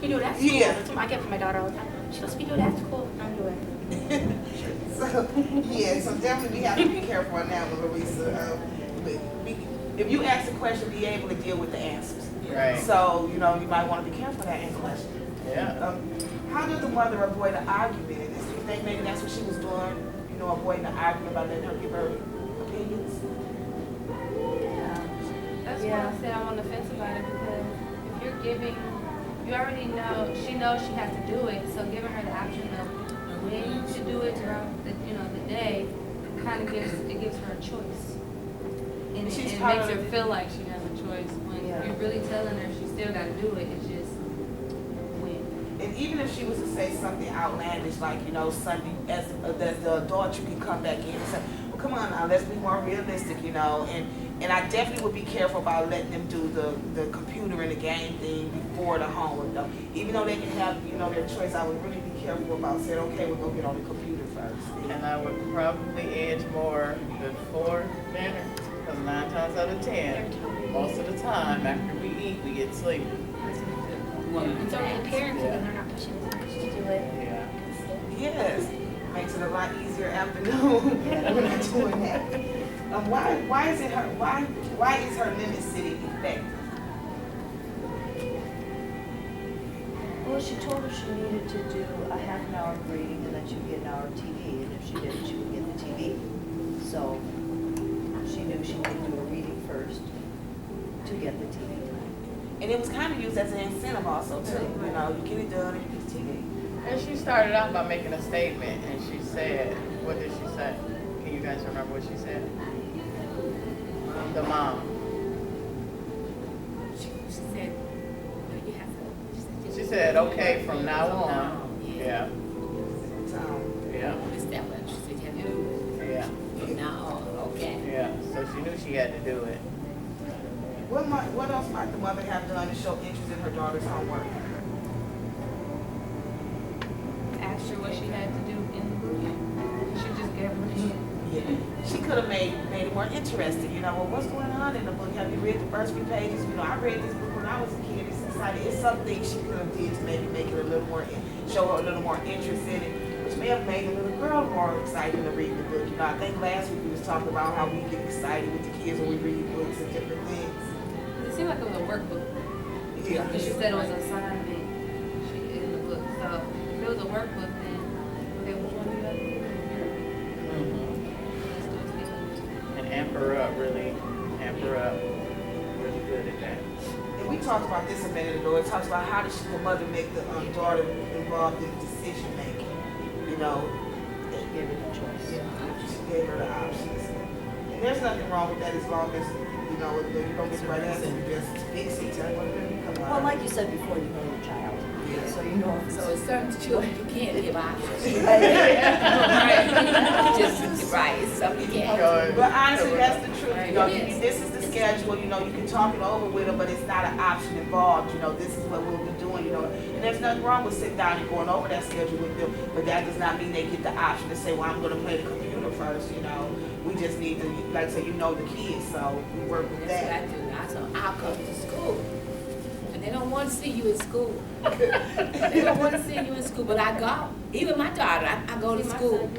do that. That's cool. Yeah. That's what I get from my daughter all the time. She lets me do that. That's cool. I'm doing it. So, yeah, so definitely we have to be careful on that one, Larissa. If you ask a question, be able to deal with the answers. Right. So, you know, you might want to be careful of that in question. Yeah. How did the mother avoid an argument in this? Do you think maybe that's what she was doing? You know, avoiding an argument about letting her give her opinions? That's why I said I'm on the fence about it, because if you're giving, you already know, she knows she has to do it, so giving her the option of when to do it throughout the, the day, kind of gives her a choice. And it makes her feel like she has a choice. When you're really telling her she still got to do it, it's just when. And even if she was to say something outlandish, like, you know, Sunday, as the adult, you can come back in and say, well, come on now, let's be more realistic, you know. And I definitely would be careful about letting them do the computer and the game thing before the homework, though. Even though they can have, you know, their choice, I would really be careful about saying, okay, we're going to get on the computer first. And I would probably edge more before dinner, because 9 times out of 10, most of the time after we eat, we get sleepy. It's only the parents and they're not pushing as much to do it. Yeah. Yes, makes it a lot easier afternoon. We're not doing that. Why is her limit sitting effective? Well, she told her she needed to do a half an hour of reading and then she'd get an hour of TV, and if she didn't, she would get the TV. So she knew she needed to do a reading first to get the TV time. And it was kind of used as an incentive also too. You know, you get it done and you get the TV. And she started out by making a statement, and she said, what did she say? Can you guys remember what she said? The mom. She said, you have to. She said, okay, from now on. Yeah. Yeah. It's that way. She said, you have to do Yeah. it from now on. Okay. Yeah. So she knew she had to do it. What else might the mother have done to show interest in her daughter's homework? Asked her what she had to do in the book. She just gave her the Yeah. She could have made it more interesting. You know, well, what's going on in the book? Have you read the first few pages? You know, I read this book when I was a kid. It's exciting. It's something she could have did to maybe make it a little more, show her a little more interest in it, which may have made the little girl more excited to read the book. You know, I think last week we was talking about how we get excited with the kids when we read books and different things. It seemed like it was a workbook. Yeah. Because she said it was an assignment in the book. So if it was a workbook, then okay, which one do you have to do? Let's do it together. And amp her up, really good at that. And we talked about this a minute ago. It talks about how does the mother make the daughter involved in decision making. You know, Give her the choice. she gave her the options. And there's nothing wrong with that as long as, you know, if you don't get the right answer, you just fix it. Tell them, come on. Well, like you said before, you know your child. So you know if So it's certain children you can't give options. Right. Just right. It's something you can't. But honestly, that's the truth. You know, Yes. this is the schedule. You know, you can talk it over with her, but it's not an option involved. You know, this is what we'll be doing. You know, and there's nothing wrong with sitting down and going over that schedule with them. But that does not mean they get the option to say, "Well, I'm going to play the computer first." You know, we just need to, like I say, you know the kids, so we work with That's what I that. do. I'll come to school. And they don't want to see you in school. They don't want to see you in school, but I go. Even my daughter, I go to school.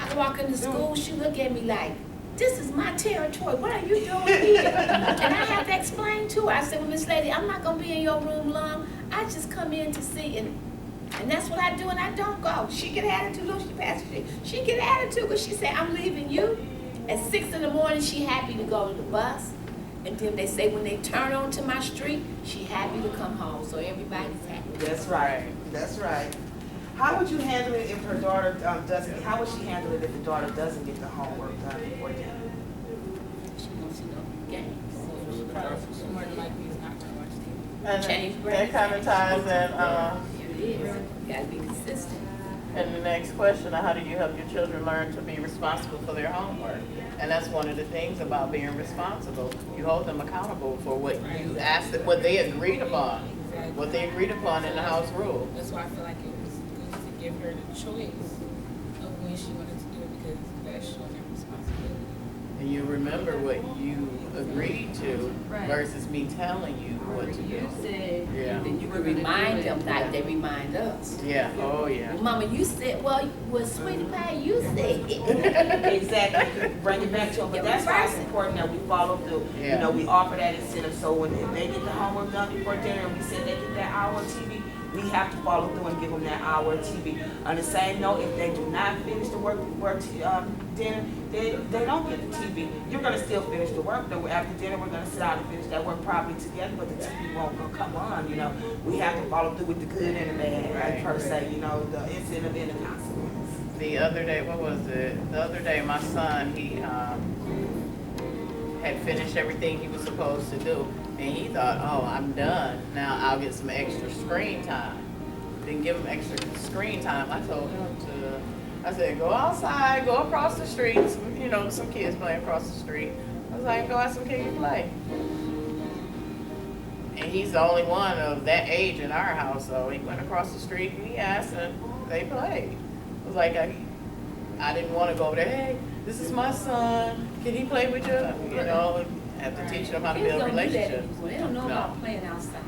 I walk into school, she look at me like, this is my territory. What are you doing here? And I have to explain to her. I said, well, Miss Lady, I'm not going to be in your room long. I just come in to see. And that's what I do, and I don't go. She get attitude, though, she passes it. She get attitude, but she say, I'm leaving you. At 6 in the morning, she happy to go to the bus. And then they say when they turn onto my street, she happy to come home. So everybody's happy. That's right. That's right. How would you handle it if her daughter doesn't? How would she handle it if the daughter doesn't get the homework done before dinner? She wants to know games. She more than likely is not going to watch TV. And Change that brains. kind of ties in, It is. You gotta be consistent. and the next question, how do you help your children learn to be responsible for their homework? And that's one of the things about being responsible. You hold them accountable for what you asked, what they agreed upon, Exactly. what they agreed upon in the house rule. That's why I feel like it was good to give her the choice of when she wanted to do it, because that's showing her responsibility. And you remember what you agreed to Right. versus me telling you what to do. You said Yeah. that you can remind them like they remind us. Yeah, oh, yeah. Mama, you said, well, sweetie pie, you said. Exactly, bring it back to them, but that's why it's important that we follow through. You Yeah. know, we offer that incentive, so when if they get the homework done before dinner, and we said they get that hour of TV, we have to follow through and give them that hour of TV. On the same note, if they do not finish the dinner, they don't get the TV. You're gonna still finish the work, though. After dinner, we're gonna sit down and finish that work properly together, but the TV won't come on, you know. We have to follow through with the good and the bad, right, per se, you know, the incentive and the consequence. The other day, what was it? The other day, my son, he had finished everything he was supposed to do, and he thought, oh, I'm done. Now I'll get some extra screen time. Didn't give him extra screen time. I told him I said, go outside, go across the street. Some kids playing across the street. I was like, go out some kids play. And he's the only one of that age in our house, so he went across the street and he asked, and they played. It was like, I didn't want to go over there, hey, this is my son, can he play with you? Have to teach them how to Kids build don't do that relationships. anymore. They don't know No. about playing outside.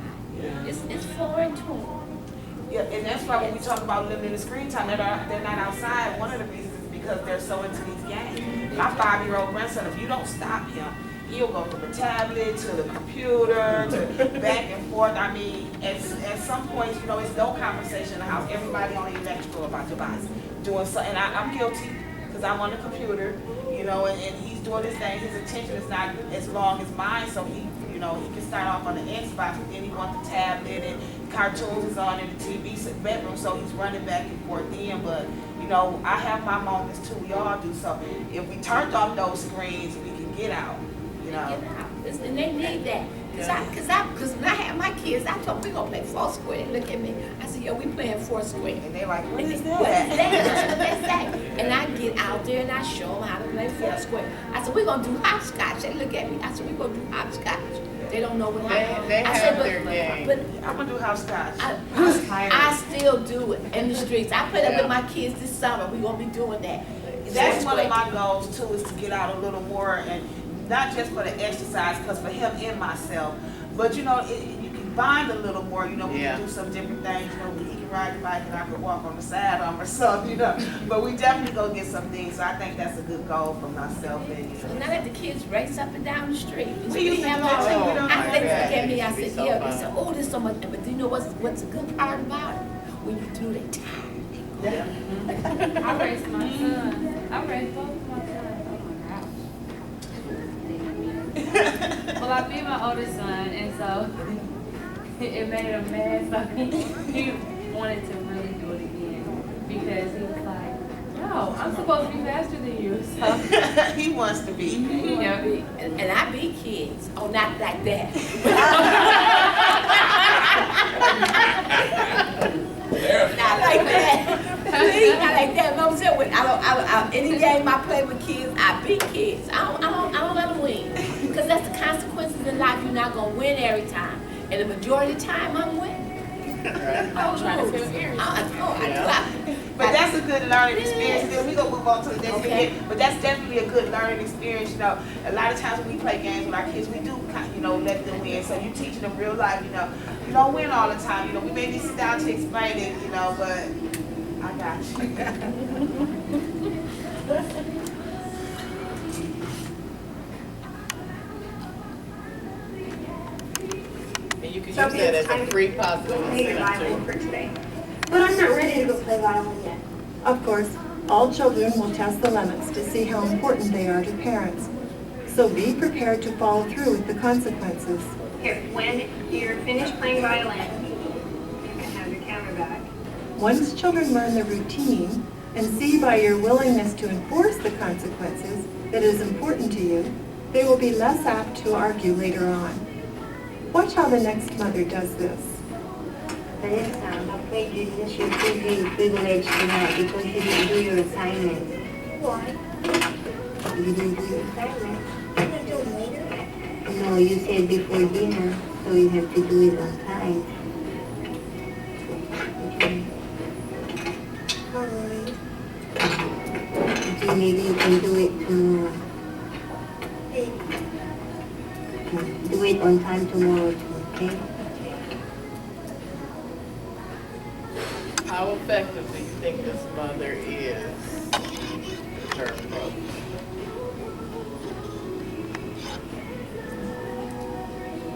It's foreign to them. Yeah, and that's why when we talk about limiting the screen time, they're not outside. One of the reasons is because they're so into these games. My 5-year-old grandson, if you don't stop him, he'll go from the tablet to the computer to back and forth. I mean, at some points, it's no conversation in the house. Everybody on the electrical about device doing something. And I'm guilty because I'm on the computer, and he's doing his thing. His attention is not as long as mine, so he can start off on the Xbox, but then he wants the tablet and cartoons is on in the TV bedroom, so he's running back and forth then. But I have my moments too. We all do. So if we turned off those screens, we can get out. Get out. And they need that. Because when I had my kids, I told them we're going to play Foursquare. They look at me. I said, we playing Foursquare. And they're like, what is that? What is that? And I get out there and I show them how to play Foursquare. I said, we're going to do hopscotch. They look at me. I said, we're going to do hopscotch. They don't know what happened. They have their game. But I'm going to do hopscotch. I still do it in the streets. I played up with my kids this summer. We're going to be doing that. That's one of my goals too, is to get out a little more, and not just for the exercise, because for him and myself, but you can bond a little more, we can do some different things, he can ride the bike and I can walk on the side of him or something, but we definitely go get some things, so I think that's a good goal for myself. And now that the kids race up and down the street, we used to do that too, we don't I do think, that. look at me, I said, So yeah, fun. they said, oh, there's so much, but do you know what's a good part about it? When you do, they tired. I raised my son. I raised both of my sons. Oh my gosh. Well, I beat my oldest son, and so it made him mad. So he wanted to really do it again because he was like, no, I'm supposed to be faster than you. So He wants to be. And I beat kids. Oh, not like that. Not like that. Please, not like that. No, I'm saying, any game I play with kids, I beat kids. I don't let them win. Because that's the consequences in life. You're not going to win every time. And the majority of the time, I'm winning. I'm trying to feel irritated. But that's a good learning experience. Then we're going to move on to the next thing. But that's definitely a good learning experience. A lot of times when we play games with our kids, we do, let them win. So you teaching them real life, you don't win all the time. We may need to sit down to explain it, but I got you. And you can use that as a free positive incentive for today. But I'm not ready to go play violin yet. Of course, all children will test the limits to see how important they are to parents. So be prepared to follow through with the consequences. Here, when you're finished playing violin, you can have your camera back. Once children learn the routine and see by your willingness to enforce the consequences that it is important to you, they will be less apt to argue later on. Watch how the next mother does this. Vanessa, I'm afraid you should be privileged tonight because you didn't do your assignment. Why? You didn't do your assignment? I'm gonna do it later. No, you said before dinner, so you have to do it on time. Okay. Alright. Okay, maybe you can do it tomorrow. Hey, Do it on time tomorrow too, okay? How effective do you think this mother is with her approach?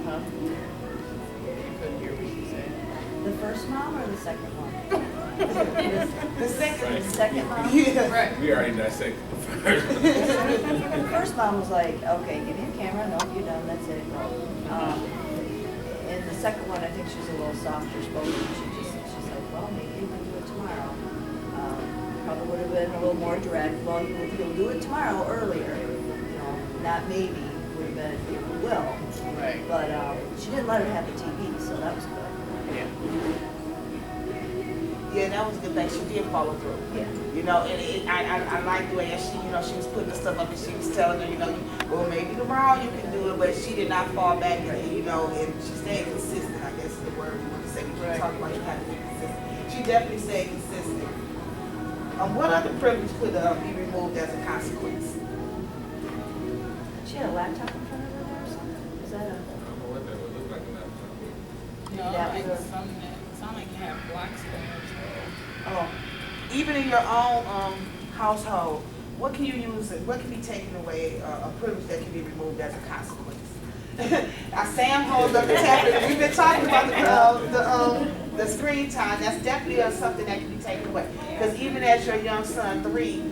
Huh? You couldn't hear what she said. The first mom or the second mom? The second. The second mom? Yeah. Right. We already dissected the first. The first mom was like, okay, give me a camera, no, you're done, that's it, go. And the second one, I think she's a little softer spoken, she's like, well, maybe you can do it tomorrow. Probably would have been a little more direct, well, you'll do it tomorrow earlier, you know, not maybe, would have been, you will. Right. But, she didn't let her have the TV, so that was good. Yeah. Yeah, that was a good thing. She did follow through. Yeah. You know, and I like the way that she, you know, she was putting the stuff up and she was telling her, you know, well, maybe tomorrow you can do it, but she did not fall back, you know, and she stayed consistent, I guess is the word we want to say. We keep talking about you have to be consistent. She definitely stayed consistent. What other privilege could be removed as a consequence? She had a laptop in front of her or something? Is that a? What that would look like a laptop. No, That like was something that sound like you have blocks there. Oh, even in your own household, what can you use? What can be taken away? A privilege that can be removed as a consequence. Now Sam holds up the tablet. We've been talking about the screen time. That's definitely something that can be taken away. Because even as your young son 3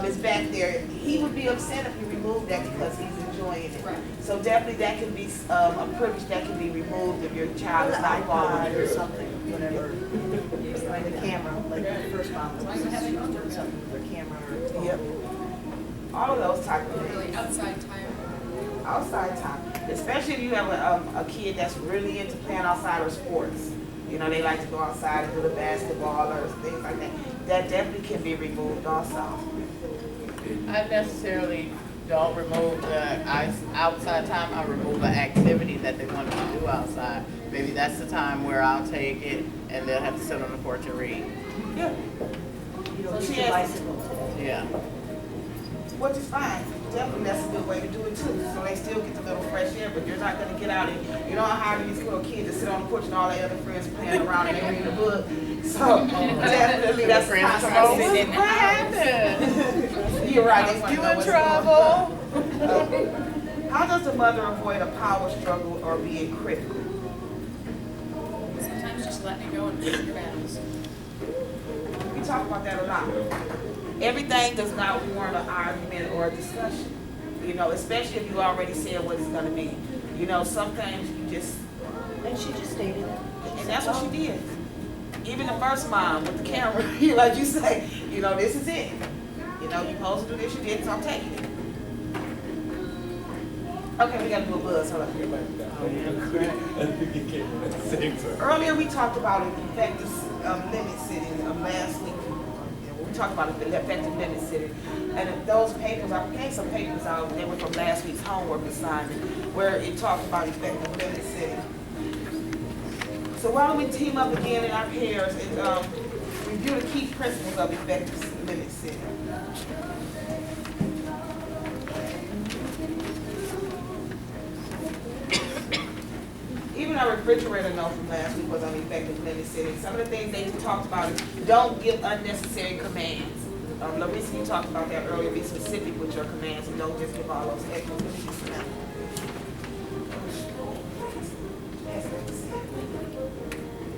is back there, he would be upset if you remove that because he's enjoying it. Right. So definitely that can be a privilege that can be removed if your child is an not following iPod or through. something, whatever. Like the camera, like the first mom was doing something with her camera or phone. Yep. All of those type of Really things. outside time. Outside time, especially if you have a kid that's really into playing outside or sports. You know, they like to go outside and do the basketball or things like that. That definitely can be removed also. I necessarily don't remove the outside time. I remove the activity that they want to do outside. Maybe that's the time where I'll take it and they'll have to sit on the porch and read. Yeah. You don't So get she your has- bicycle today. Yeah. Which is fine. Definitely that's a good way to do it too. So they still get the little fresh air, but you're not gonna get out and you know how these little kids that sit on the porch and all their other friends playing around and they read a book. So definitely that's a Friends come over. consequence. What happened? You're right. You in trouble? How does the mother avoid a power struggle or being critical? Sometimes just letting it go and picking your battles. We talk about that a lot. Everything does not warrant an argument or a discussion. You know, especially if you already said what it's gonna be. You know, sometimes you just, And she just stated it. and that's what she did. Even the first mom with the camera, like you say, you know, this is it. You know, you're supposed to do this, you did, so I'm taking it. Okay, we gotta do a buzz, hold on. Earlier, we talked about an effective limit sitting last week. We talked about effective limit sitting. And those papers, I gave some papers out, they were from last week's homework assignment, where it talked about effective limit sitting. So why don't we team up again in our pairs and review the key principles of effective limit sitting. Even our refrigerator note from last week was on effective limit setting. Some of the things they talked about is don't give unnecessary commands. Larissa, you talked about that earlier. Be specific with your commands and don't just give all those extra commands.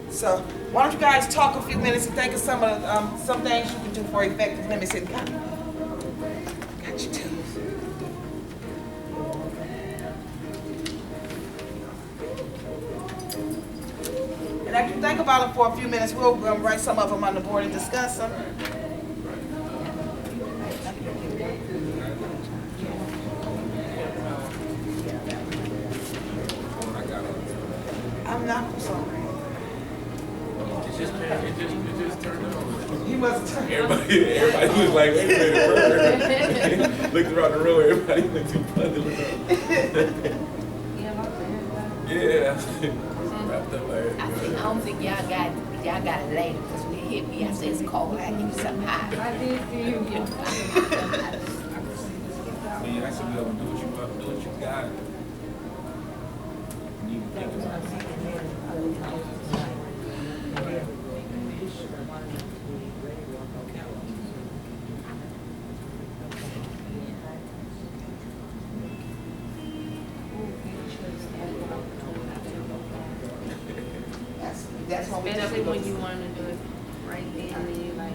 So why don't you guys talk a few minutes and think of some things you can do for effective limit setting. Got you too. And after you think about it for a few minutes, we'll write some of them on the board and discuss them. I'm not sorry. It just turned on. You must turn. Everybody looked like they were ready to burn. Looked around the room, everybody went too fun to look up. Yeah. Wrapped up like I don't think y'all got it later, because when it hit me, I said it's cold, I need something hot. I did see you. I mean, I should be able to do what you want, do what you got. You think about it. that's when we Especially just. when you want to do it right then, and you like,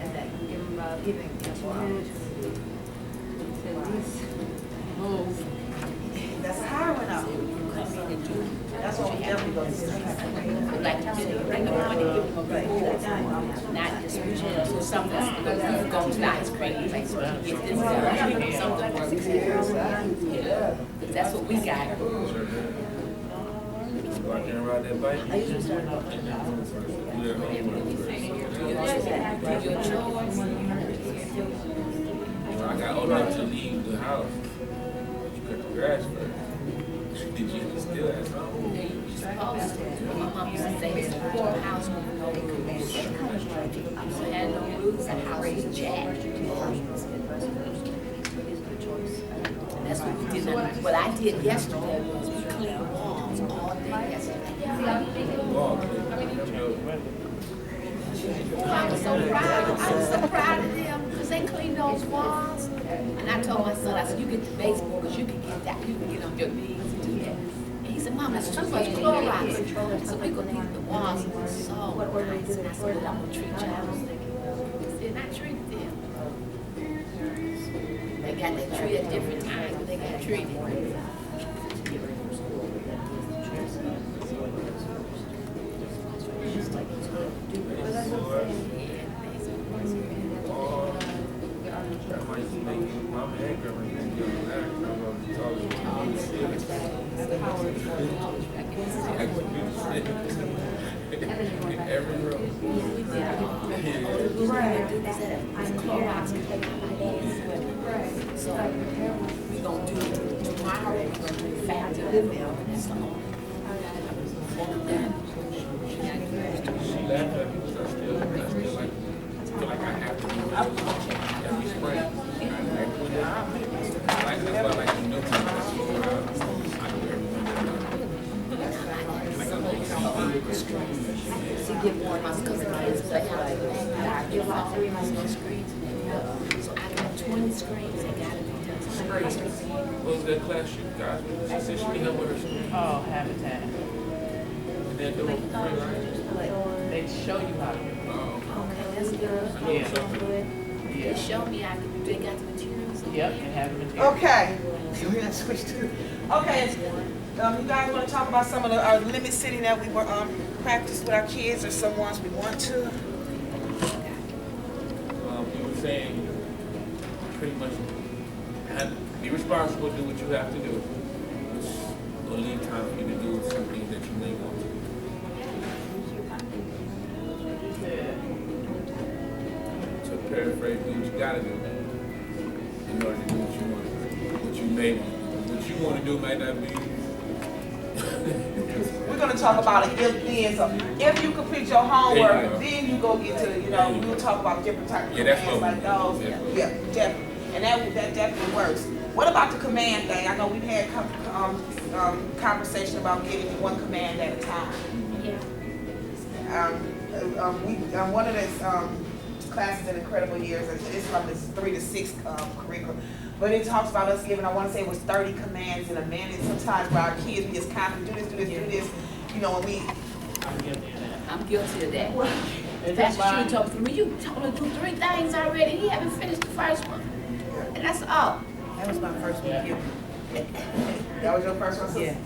And that giving people opportunity. at least move. That's a high one out. That's what we definitely gonna do. Like you said, bring them money, give them a good course, not just so something that's you go to the ice cream place, get this done, something works. That's what we got. I can ride that bike. I usually start off with Yeah, Your choice. I got old enough to leave the house. You cut the grass first. Did you still have some? You're supposed to. My mom used to say it's a poor house with no rules. So had no rules, the house was jacked. That's what we did. What I did yesterday was we cleaned the walls all day yesterday. I was so proud. I was so proud of them because they cleaned those walls. And I told my son, I said, you get the baseboard because you can get that. You can get on your knees and do that. And he said, Mom, that's too much Clorox. So we go leave the walls and it's so nice. And I said, well, I'm going to treat y'all. He said, I treated them. They got that tree at different times, but they got treated. That might make my man go and get on that. I'm in every room. So we're going to do tomorrow, we're going to do family live now, and that's all. She laughed at me, but I feel like I have to do it every spring. That's why I like to know people. To give one of my kids play out. I give all 3 of my screens. So I got 20 screens that got to be done. What was that class you guys? She said she need help with her screen. Oh, Habitat. And then the whole free, right? They show you how to do it. Oh. Okay, that's good. Yeah. They Yeah. show me how to do, they got the materials. Yep, and have the material. Okay. We're gonna switch to, okay, you guys wanna talk about some of the, our limit setting that we were, practice with our kids or some ones we want to? You were saying pretty much be responsible, do what you have to do. Or leave time for you to do something that you may want to. To paraphrase, do what you gotta do in order to do what you want to do. What you may want to do. What you want to do might not be. We're gonna talk about it if then, so if you complete your homework, There you go. then you go get to, we'll talk about different types of Yeah, that's commands what like we those. do. Yeah, definitely, and that definitely works. What about the command thing? I know we've had conversation about getting one command at a time. One of those classes in Incredible Years, it's from this 3 to 6 curriculum, but it talks about us giving, I want to say it was 30 commands in a minute. Sometimes by our kids, we just constantly do this, and we. I'm guilty of that. I'm guilty of that. Pastor Shue told me, when you told him to do 3 things already, he haven't finished the first one. And that's all. That was my first one. That was your first one, sister?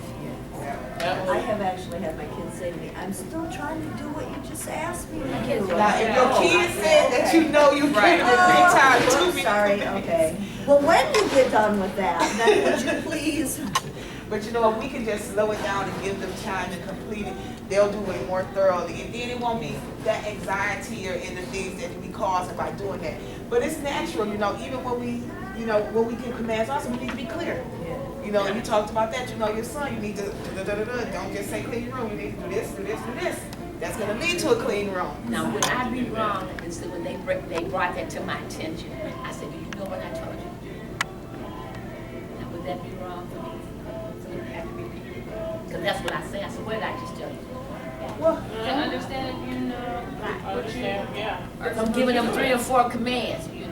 I have actually had my kids say to me, I'm still trying to do what you just asked me to do. Now, if your kids said that you know you've been a big time Oh, too. sorry, okay. Well, when you get done with that, then would you please? But if we can just slow it down and give them time to complete it, they'll do it more thoroughly. And then it won't be that anxiety or in the things that we cause by doing that. But it's natural, even when we give commands, also we need to be clear. And you talked about that, your son, you need to, don't just say clean your room, you need to do this, do this, do this. That's gonna lead to a clean room. Now, would I be wrong, and so when they brought that to my attention, I said, do you know what I told you? Now, would that be wrong for me? So you have to repeat it? Because that's what I said. I said, what did I just tell you? Well, To understand if you know. Understand, yeah. If I'm giving them 3 or 4 commands, you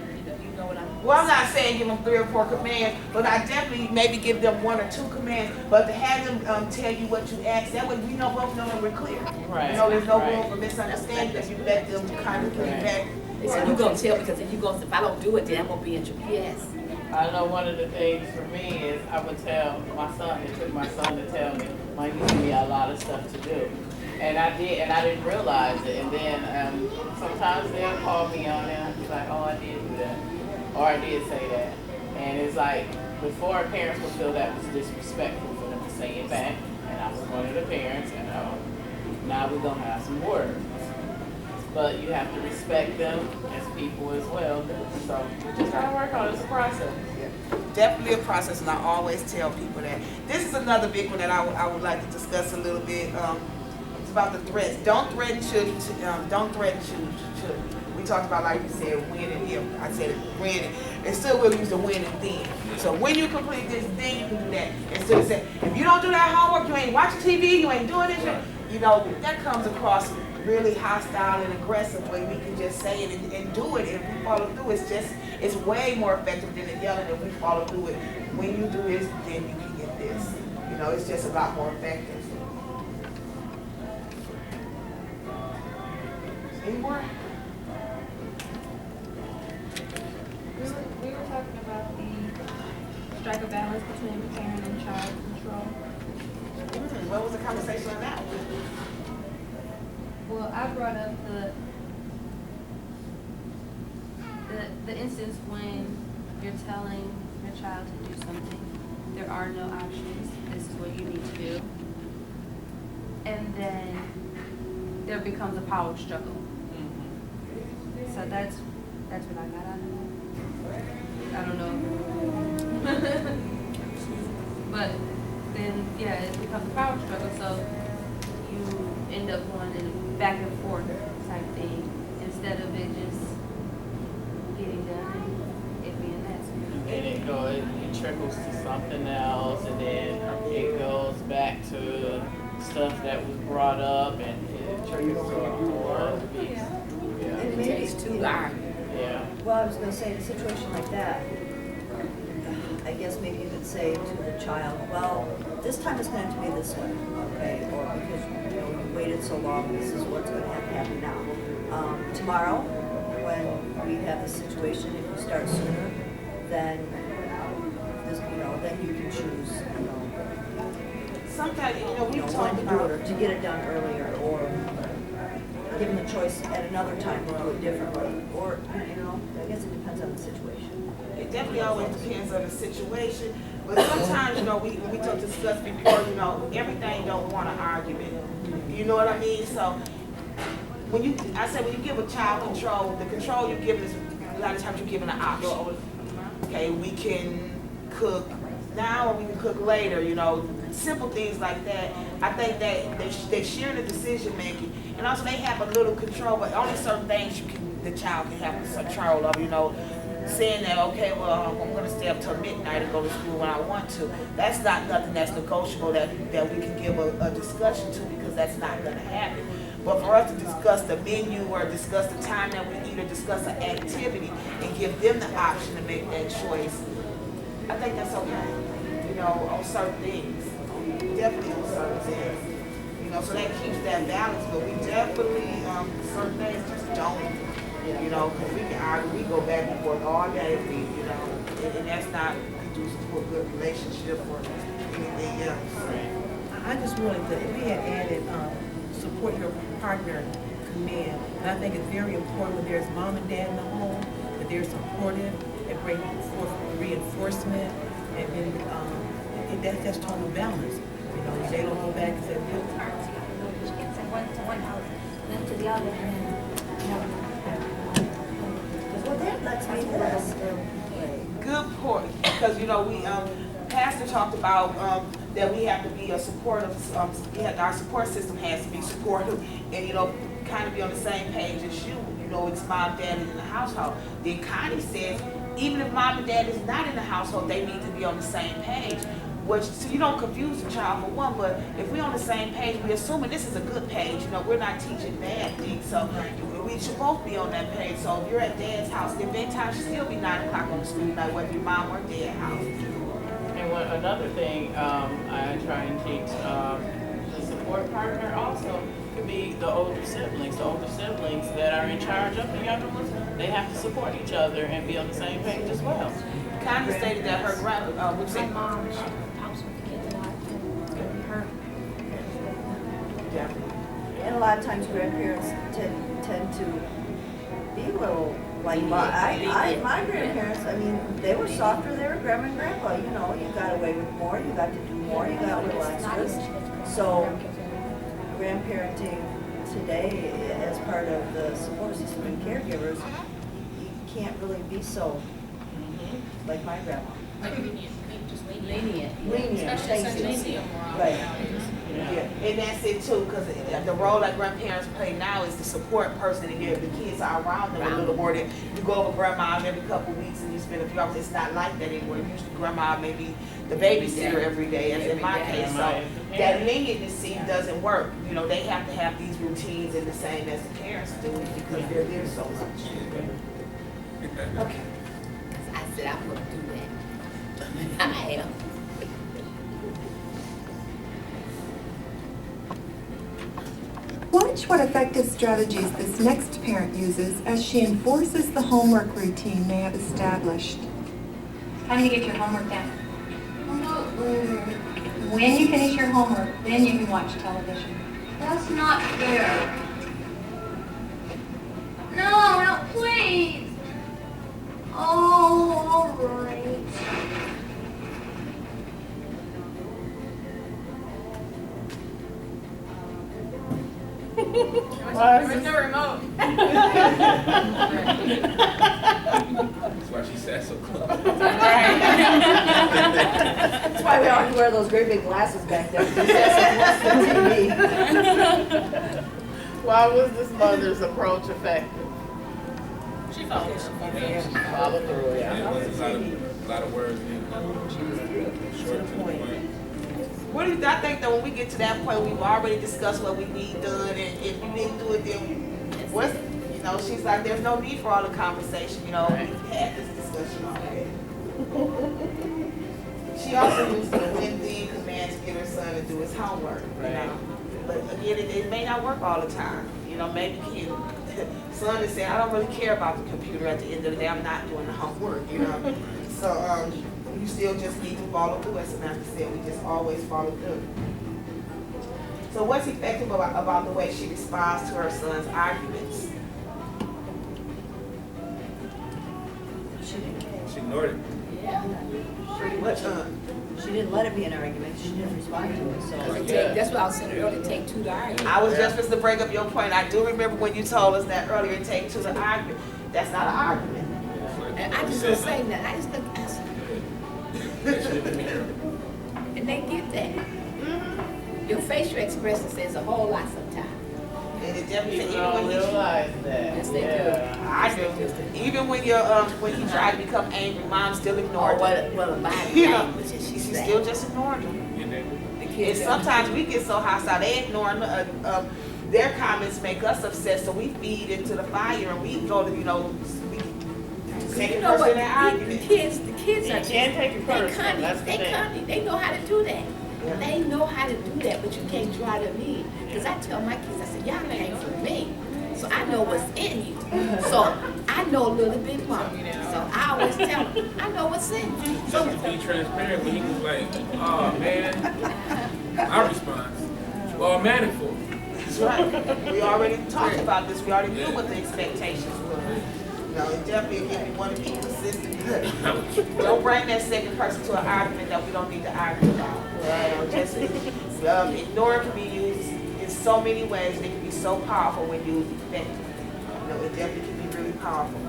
know what I'm Well, I'm not saying give them 3 or 4 commands, but I definitely maybe give them 1 or 2 commands, but to have them tell you what you ask, that way we know both know that we're clear. Right. You know, there's no Right. room for misunderstanding if you let them kind of get back. They said, you gonna tell me, because if you gonna, if I don't do it, then I'm gonna be in trouble. Yes. I know one of the things for me is I would tell my son, it took my son to tell me, Mike, you give me a lot of stuff to do. And I did, and I didn't realize it. And then sometimes they'll call me on it, and I'll be like, oh, I did do that. Or I did say that. And it's like, before parents would feel that was disrespectful for them to say it back. And I was one of the parents, and now we're going to have some words. But you have to respect them as people as well. So we just got to work on it. It's a process. Definitely a process, and I always tell people that. This is another big one that I would like to discuss a little bit. It's about the threats. Don't threaten children. Don't threaten children. We talked about, like you said, when and if. I said when, and still we'll use the when and then. So when you complete this, then you can do that. Instead of saying, if you don't do that homework, you ain't watching TV, you ain't doing this, you know, that comes across really hostile and aggressive way. We can just say it and do it, and if we follow through, it's way more effective than the yelling. If we follow through it, when you do this, then you can get this. You know, it's just a lot more effective. Any more? We were talking about the strike a balance between parent and child control. What was the conversation on that? Well, I brought up the instance when you're telling your child to do something, there are no options, this is what you need to do. And then there becomes a power struggle. So that's what I got out of it. I don't know. But then, yeah, it becomes a power struggle, so you end up going in a back and forth type thing instead of it just getting done and it being that. And it trickles to something else, and then it goes back to stuff that was brought up, and it triggers to a whole other piece. Yeah. It takes too long. Yeah. Well, I was gonna say, in a situation like that, I guess maybe you could say to the child, well, this time it's going to be this way, okay? Or because, you know, you waited so long, this is what's going to have to happen now. Tomorrow, when we have this situation, if we start sooner, then, then you can choose, Sometimes, you know, we when talk to do it, about or to get it done earlier, or give them the choice at another time to do it differently, or, I guess it depends on the situation. it definitely always depends on the situation, but sometimes, you know, we discussed before, you know, everything don't want an argument. You know what I mean? So when you give a child control, the control you give is a lot of times you're given an option. Okay, we can cook now or we can cook later, you know, simple things like that. I think that they share the decision making, and also they have a little control, but only certain things the child can have control of, you know. Saying that, okay, well, I'm going to stay up till midnight and go to school when I want to. That's not nothing that's negotiable that we can give a discussion to, because that's not going to happen. But for us to discuss the menu or discuss the time that we eat or discuss an activity and give them the option to make that choice, I think that's okay. You know, on certain things. Definitely on certain things. You know, so that keeps that balance, but we definitely, certain things just don't. You know, because we can argue, we go back and forth all day, you know, and that's not conducive to a good relationship or anything else. I just wanted to, we had added support your partner command. And I think it's very important when there's mom and dad in the home, that they're supportive and bring forth reinforcement, and then that's total balance. You know, they don't go back and say, She gets from one to one house, then to the other, and then, Well, that lets me this. Good point, because, you know, we, Pastor talked about that we have to be a supportive, our support system has to be supportive and, you know, kind of be on the same page as you. You know, it's mom, dad is in the household. Then Connie says, even if mom and dad is not in the household, they need to be on the same page. which, so you don't confuse the child for one, but if we're on the same page, we're assuming this is a good page, you know, we're not teaching bad things, so we should both be on that page. So if you're at dad's house, the bedtime should still be 9 o'clock on the school night, whether your mom or dad's house. And another thing I try and teach, the support partner also could be the older siblings. The older siblings that are in charge of the younger ones, they have to support each other and be on the same page as well. Connie stated that her My mom, she talks with the kids a lot, and her. And a lot of times grandparents tend to be a little like my grandparents, I mean, they were softer, they were grandma and grandpa, you know, you got away with more, you got to do more, you got a little extras. So grandparenting today as part of the support system and caregivers, you can't really be so like my grandma. Like lenient, just Lenient. Especially Thank since you you. see them more often Right. nowadays. Yeah, and that's it too, because the role that grandparents play now is the support person, and the kids are around them a little more. Than you go over grandma every couple of weeks and you spend a few hours. It's not like that anymore. Usually grandma may be the babysitter every day, as in my case. So that leniency doesn't work. You know, they have to have these routines and the same as the parents do because they're there so much. Okay. I said I'm gonna do that. I am. Watch what effective strategies this next parent uses as she enforces the homework routine they have established. How do you get your homework done? When you finish your homework, then you can watch television. That's not fair. No, please. Oh, all right. There's no remote. That's why she sat so close. That's why we all had to wear those great big glasses back then. TV. Why was this mother's approach effective? She followed. Follow through, Yeah, yeah. it was a lot of words. Short to the point. What do you, I think that when we get to that point, we've already discussed what we need done, and if you didn't do it, then what's, you know, she's like, there's no need for all the conversation, you know, we've had this discussion already. She also used the when-then command to get her son to do his homework, you know. But again, it may not work all the time, you know, maybe son is saying, I don't really care about the computer at the end of the day, I'm not doing the homework, you know. So, you still just need to follow through, as Samantha said, we just always follow through. So what's effective about the way she responds to her son's arguments? She ignored it. Pretty much, She didn't let it be an argument, she didn't respond to it, so. That's what I was saying earlier, take two to argue. I was just to break up your point. I do remember when you told us that earlier, take two to argument. That's not an argument. And I just don't say that, I just look, I said, and they get that. Your facial expression says a whole lot sometimes. And it definitely, People even don't when he, realize that. Yes, they do. Yeah. I do. Even when you're, when he tried to become angry, mom still ignored him. What a body You know, language is she She saying? still just ignored him. The And kids sometimes we get so hostile, they ignore their comments make us upset, so we feed into the fire and we go to, you know, take You it know what, person in an argument. the kids You are can't take it they personal, cunning, that's the they thing. cunning, they know how to do that. Yeah. They know how to do that, but you can't drive them in. Because I tell my kids, I said, y'all came from me, so I know what's in you. So I know a little bit more. So I always tell them, I know what's in you. So to be transparent, when he was like, oh man, my response, well, manifold. That's right. We already talked about this. We already knew what the expectations were. You know, and definitely again, we want to be consistent. Don't bring that second person to an argument that we don't need to argue about. Just ignoring can be used in so many ways. It can be so powerful when used effectively. You know, it definitely can be really powerful.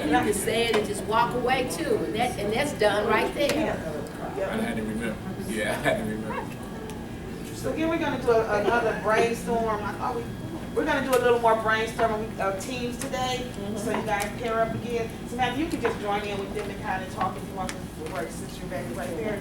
And you can say it and just walk away too, and that's done right there. I had to remember. Yeah, I had to remember. So again, we're going to do another brainstorm. I thought we We're gonna do a little more brainstorming of teams today, so you guys pair up again. Samantha, you can just join in with them and kind of talk if you want to work, since you're back right there.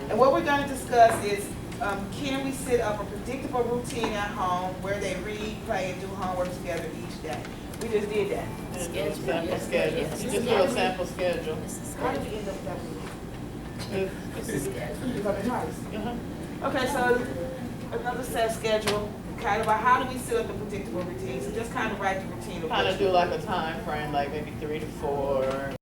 And what we're gonna discuss is, can we set up a predictable routine at home where they read, play, and do homework together each day? We just did that. Sample schedule. You just do a sample schedule. How did we end up that way? It's It's up in Harris. Okay, so another set schedule, kind of about how do we set up the predictable routine? So just kind of write the routine of Kind what of you do like a time frame, like maybe 3 to 4.